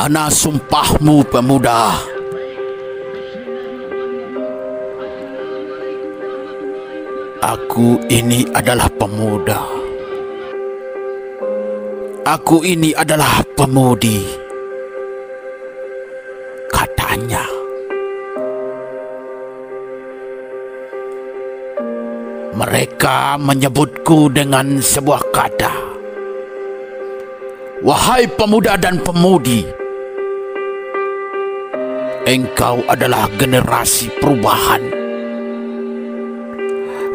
Mana sumpahmu, pemuda? Aku ini adalah pemuda. Aku ini adalah pemudi. Katanya. Mereka menyebutku dengan sebuah kata. Wahai pemuda dan pemudi, engkau adalah generasi perubahan.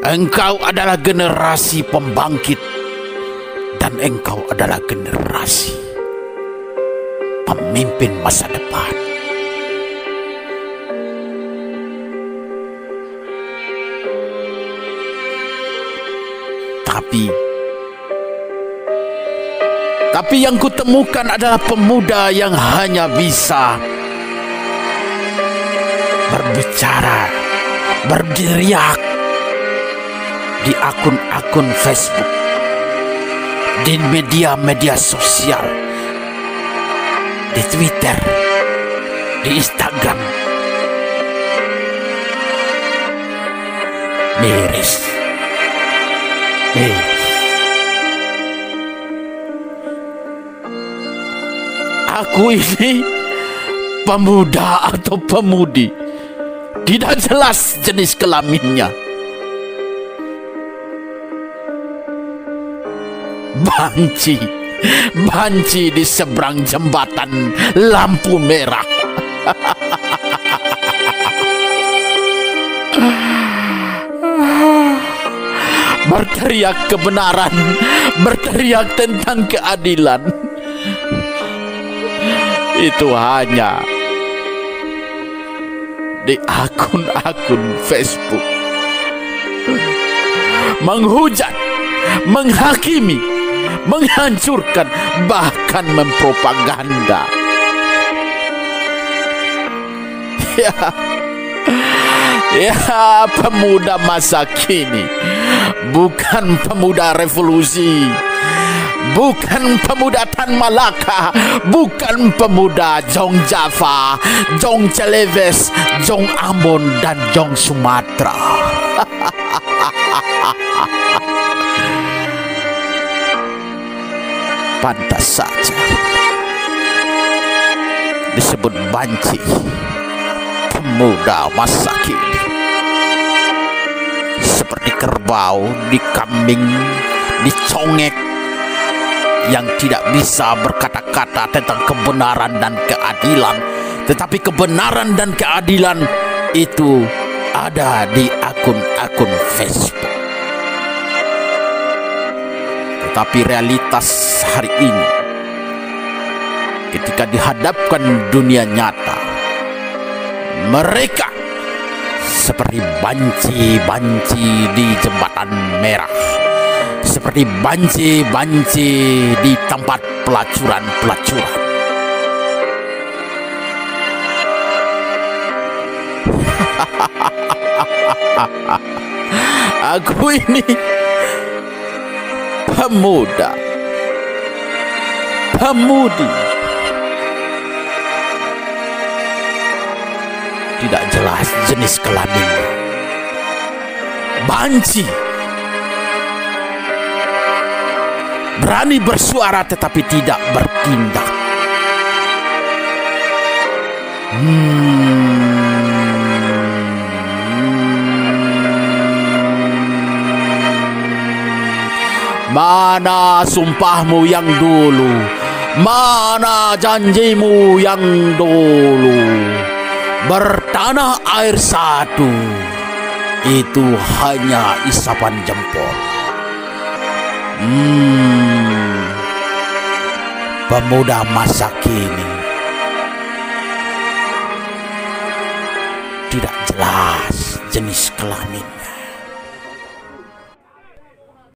Engkau adalah generasi pembangkit. Dan engkau adalah generasi pemimpin masa depan. Tapi yang kutemukan adalah pemuda yang hanya bisa berbicara, berteriak di akun-akun Facebook, di media-media sosial, di Twitter, di Instagram. Miris. Aku ini pemuda atau pemudi, tidak jelas jenis kelaminnya. Banci di seberang jembatan lampu merah. Berteriak kebenaran, berteriak tentang keadilan. Itu hanya di akun-akun Facebook. Menghujat, menghakimi, menghancurkan, bahkan mempropaganda. Ya, pemuda masa kini bukan pemuda revolusi, bukan pemuda Tan Malaka, bukan pemuda Jong Java, Jong Celeves, Jong Ambon, dan Jong Sumatera. Pantas saja disebut banci, pemuda masa kini. Seperti kerbau dikambing, dicongek, yang tidak bisa berkata-kata tentang kebenaran dan keadilan. Tetapi kebenaran dan keadilan itu ada di akun-akun Facebook. Tetapi realitas hari ini, ketika dihadapkan dunia nyata, mereka seperti banci-banci di jembatan merah, seperti banci-banci di tempat pelacuran-pelacuran. Aku ini pemuda, pemudi, tidak jelas jenis kelaminnya. Banci, berani bersuara tetapi tidak bertindak. Mana sumpahmu yang dulu? Mana janjimu yang dulu? Bertanah air satu, itu hanya isapan jempol. Pemuda masa kini tidak jelas jenis kelaminnya.